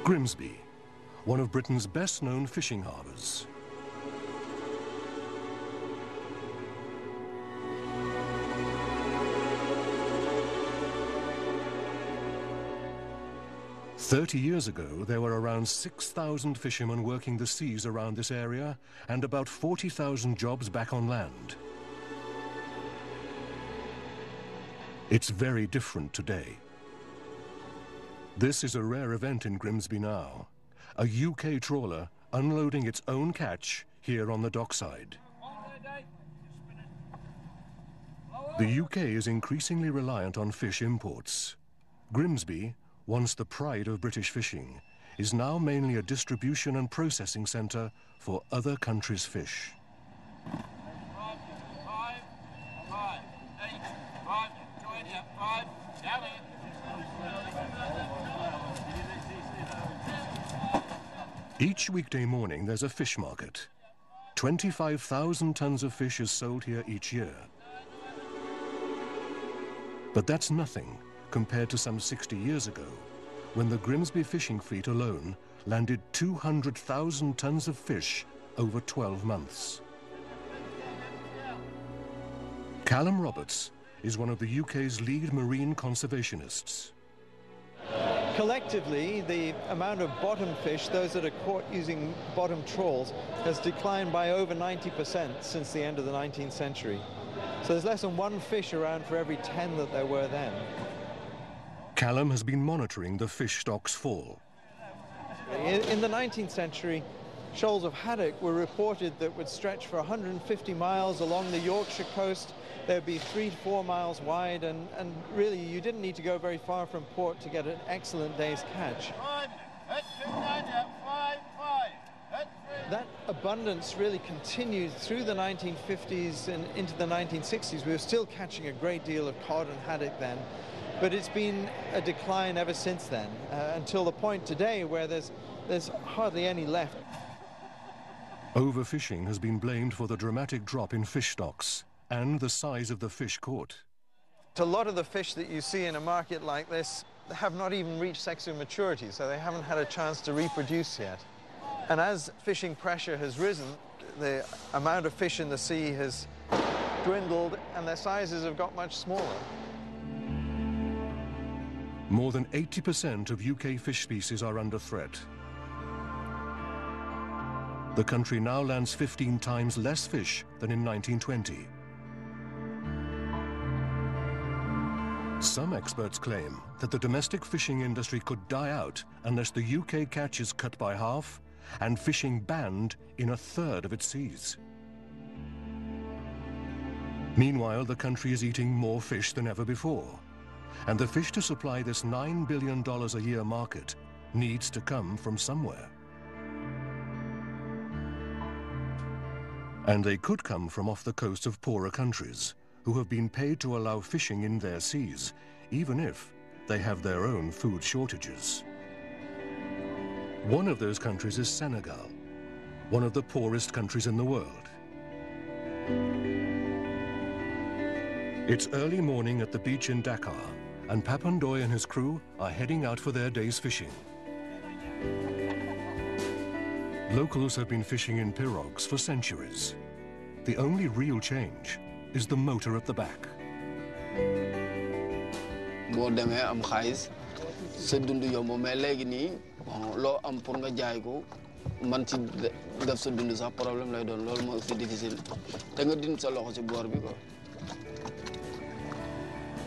Grimsby, one of Britain's best-known fishing harbours. "30 years ago, there were around 6,000 fishermen working the seas around this area and about 40,000 jobs back on land. It's very different today. This is a rare event in Grimsby now, a UK trawler unloading its own catch here on the dockside. The UK is increasingly reliant on fish imports. Grimsby, once the pride of British fishing, is now mainly a distribution and processing centre for other countries' fish. Each weekday morning there's a fish market. 25,000 tons of fish is sold here each year. But that's nothing compared to some 60 years ago, when the Grimsby fishing fleet alone landed 200,000 tons of fish over 12 months. Callum Roberts is one of the UK's lead marine conservationists. Collectively, the amount of bottom fish, those that are caught using bottom trawls, has declined by over 90% since the end of the 19th century. So there's less than one fish around for every 10 that there were then. Callum has been monitoring the fish stock's fall. In the 19th century, shoals of haddock were reported that would stretch for 150 miles along the Yorkshire coast. They'd be 3 to 4 miles wide, and really you didn't need to go very far from port to get an excellent day's catch. That abundance really continued through the 1950s and into the 1960s. We were still catching a great deal of cod and haddock then, but it's been a decline ever since then, until the point today where there's hardly any left. Overfishing has been blamed for the dramatic drop in fish stocks and the size of the fish caught. A lot of the fish that you see in a market like this have not even reached sexual maturity, so they haven't had a chance to reproduce yet. And as fishing pressure has risen, the amount of fish in the sea has dwindled and their sizes have got much smaller. More than 80% of UK fish species are under threat. The country now lands 15 times less fish than in 1920. Some experts claim that the domestic fishing industry could die out unless the UK catch is cut by half and fishing banned in 1/3 of its seas. Meanwhile, the country is eating more fish than ever before, and the fish to supply this $9 billion a year market needs to come from somewhere. And they could come from off the coast of poorer countries, who have been paid to allow fishing in their seas, even if they have their own food shortages. One of those countries is Senegal, one of the poorest countries in the world. It's early morning at the beach in Dakar, and Papandoy and his crew are heading out for their day's fishing. Locals have been fishing in pirogues for centuries. The only real change is the motor at the back.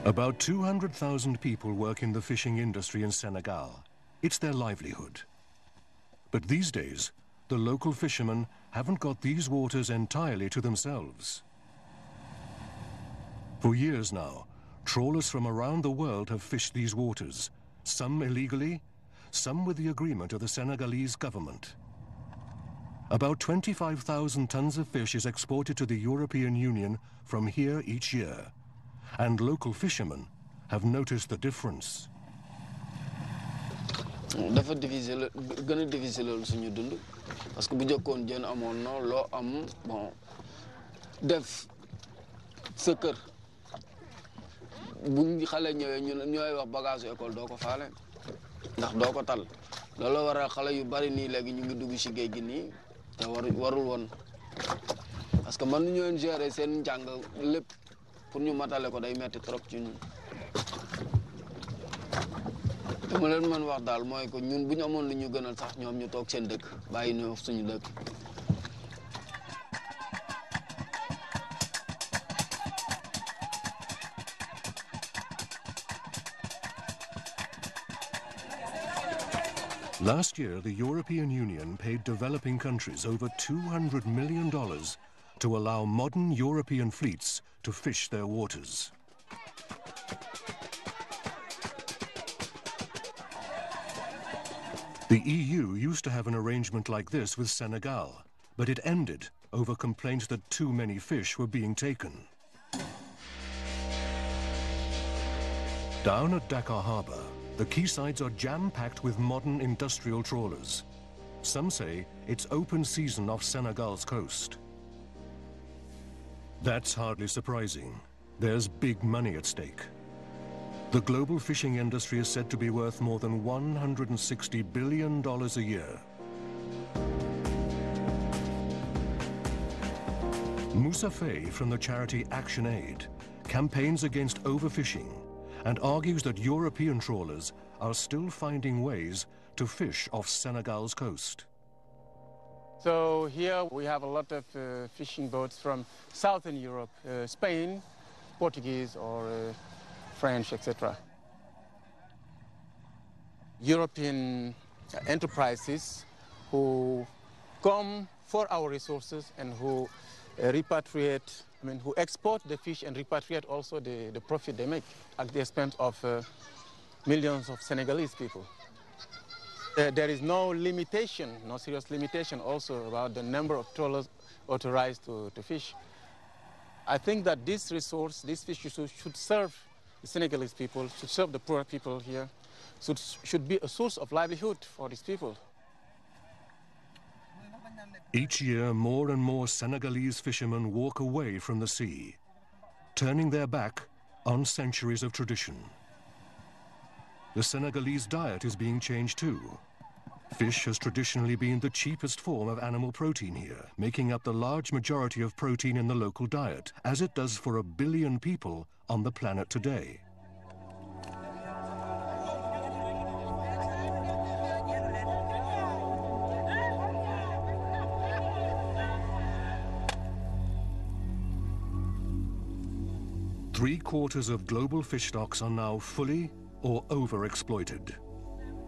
About 200,000 people work in the fishing industry in Senegal. It's their livelihood. But these days, the local fishermen haven't got these waters entirely to themselves. For years now, trawlers from around the world have fished these waters, some illegally, some with the agreement of the Senegalese government. About 25,000 tons of fish is exported to the European Union from here each year, and local fishermen have noticed the difference. dafa difficile gën a difficile suñu dund parce que bu jëkkoon jën amoon na loo am bon def sa kër bu xale ñëwee ñooy wax bagage école doo ko faale ndax doo ko tal loolu waral xale yu bari nii léegi ñu ngi dugg ci géej gi nii te warul woon parce que man ñu ñëwoon gérer seen njàng lépp pour ñu matale ko day metti trop ci ñun te ma leen mën wax daal mooy que ñun bu ñu amoon lu ñu gënal sax ñoom ñu toog seen dëkk bàyyi ñu suñu dëkk. Last year, the European Union paid developing countries over $200 million to allow modern European fleets to fish their waters. The EU used to have an arrangement like this with Senegal, but it ended over complaints that too many fish were being taken. Down at Dakar Harbour, the quaysides are jam-packed with modern industrial trawlers. Some say it's open season off Senegal's coast. That's hardly surprising. There's big money at stake. The global fishing industry is said to be worth more than $160 billion a year. Moussa Faye from the charity Action Aid campaigns against overfishing and argues that European trawlers are still finding ways to fish off Senegal's coast. So here we have a lot of fishing boats from Southern Europe, Spain, Portuguese or French, etc. European enterprises who come for our resources and who repatriate, who export the fish and repatriate also the profit they make at the expense of millions of Senegalese people. There is no limitation, no serious limitation also about the number of trawlers authorized to fish. I think that this resource, this fish should serve the Senegalese people, should serve the poor people here, should be a source of livelihood for these people. Each year, more and more Senegalese fishermen walk away from the sea, turning their back on centuries of tradition. The Senegalese diet is being changed too. Fish has traditionally been the cheapest form of animal protein here, making up the large majority of protein in the local diet, as it does for 1 billion people on the planet today. Three-quarters of global fish stocks are now fully or overexploited.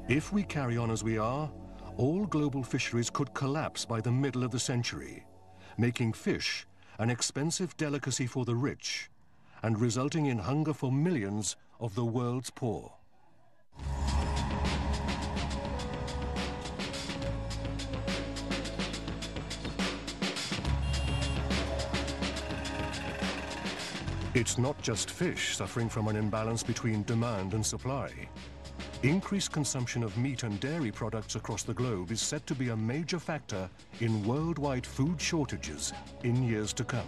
If we carry on as we are, all global fisheries could collapse by the middle of the century, making fish an expensive delicacy for the rich and resulting in hunger for millions of the world's poor. It's not just fish suffering from an imbalance between demand and supply. Increased consumption of meat and dairy products across the globe is said to be a major factor in worldwide food shortages in years to come.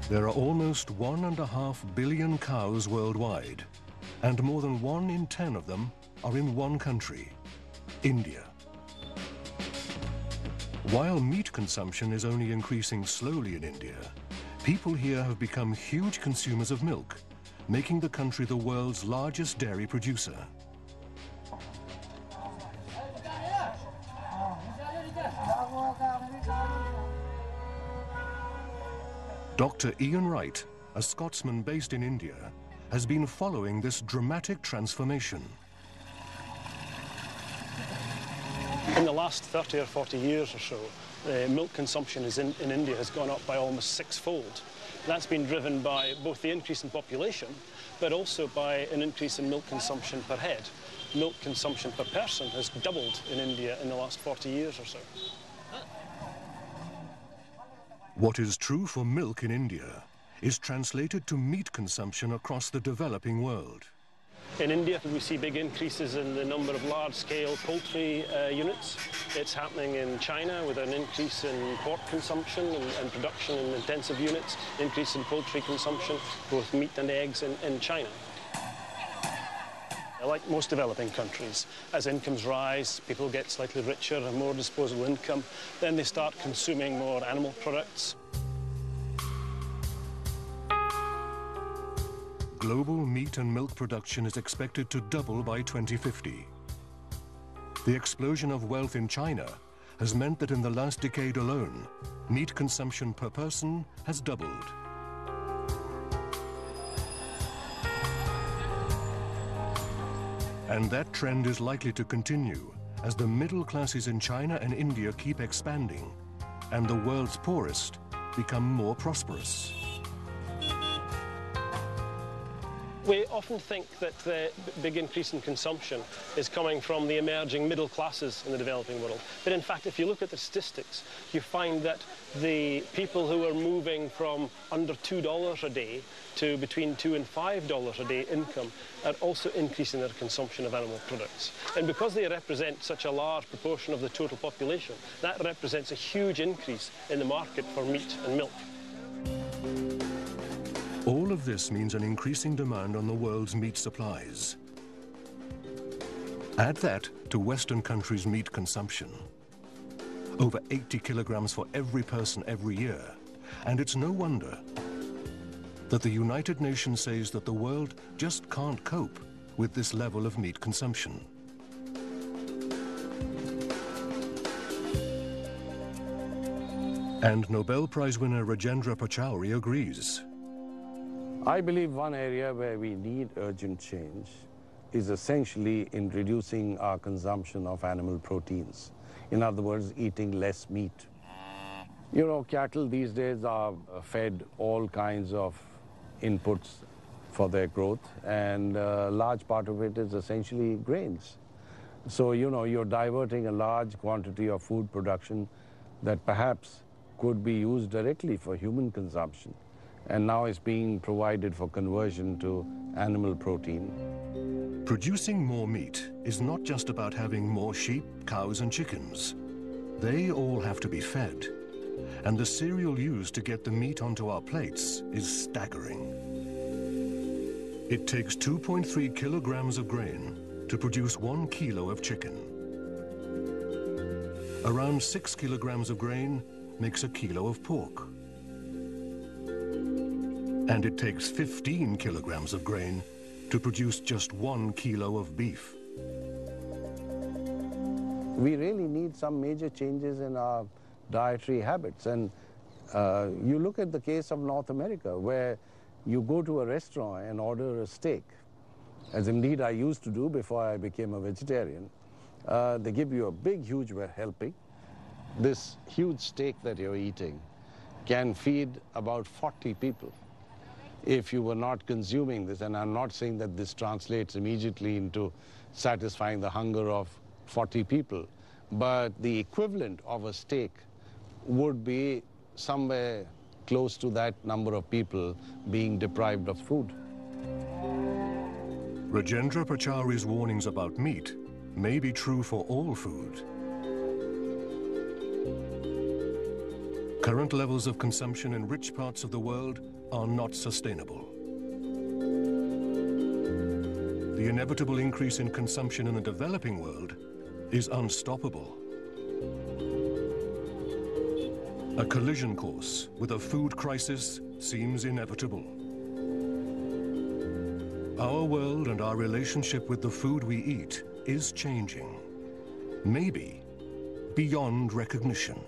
There are almost 1.5 billion cows worldwide, and more than 1 in 10 of them are in one country, India. While meat consumption is only increasing slowly in India, people here have become huge consumers of milk, making the country the world's largest dairy producer. Dr. Ian Wright, a Scotsman based in India, has been following this dramatic transformation. In the last 30 or 40 years or so, milk consumption in India has gone up by almost 6-fold. That's been driven by both the increase in population, but also by an increase in milk consumption per head. Milk consumption per person has doubled in India in the last 40 years or so. What is true for milk in India is translated to meat consumption across the developing world. In India, we see big increases in the number of large-scale poultry units. It's happening in China with an increase in pork consumption and production in intensive units, increase in poultry consumption, both meat and eggs in China. Like most developing countries, as incomes rise, people get slightly richer and more disposable income, then they start consuming more animal products. Global meat and milk production is expected to double by 2050. The explosion of wealth in China has meant that in the last decade alone, meat consumption per person has doubled. And that trend is likely to continue as the middle classes in China and India keep expanding and the world's poorest become more prosperous. We often think that the big increase in consumption is coming from the emerging middle classes in the developing world. But in fact, if you look at the statistics, you find that the people who are moving from under $2 a day to between $2 and $5 a day income are also increasing their consumption of animal products. And because they represent such a large proportion of the total population, that represents a huge increase in the market for meat and milk. All of this means an increasing demand on the world's meat supplies. Add that to Western countries' meat consumption. Over 80 kilograms for every person every year. And it's no wonder that the United Nations says that the world just can't cope with this level of meat consumption. And Nobel Prize winner Rajendra Pachauri agrees. I believe one area where we need urgent change is essentially in reducing our consumption of animal proteins. In other words, eating less meat. You know, cattle these days are fed all kinds of inputs for their growth, and a large part of it is essentially grains. So, you know, you're diverting a large quantity of food production that perhaps could be used directly for human consumption, and now is being provided for conversion to animal protein. Producing more meat is not just about having more sheep, cows, and chickens. They all have to be fed. And the cereal used to get the meat onto our plates is staggering. It takes 2.3 kilograms of grain to produce 1 kilo of chicken. Around 6 kilograms of grain makes a kilo of pork. And it takes 15 kilograms of grain to produce just 1 kilo of beef. We really need some major changes in our dietary habits. And you look at the case of North America, where you go to a restaurant and order a steak, as indeed I used to do before I became a vegetarian. They give you a big, huge helping. This huge steak that you're eating can feed about 40 people. If you were not consuming this, and I'm not saying that this translates immediately into satisfying the hunger of 40 people, but the equivalent of a steak would be somewhere close to that number of people being deprived of food. Rajendra Pachauri's warnings about meat may be true for all food. Current levels of consumption in rich parts of the world are not sustainable. The inevitable increase in consumption in the developing world is unstoppable. A collision course with a food crisis seems inevitable. Our world and our relationship with the food we eat is changing, maybe beyond recognition.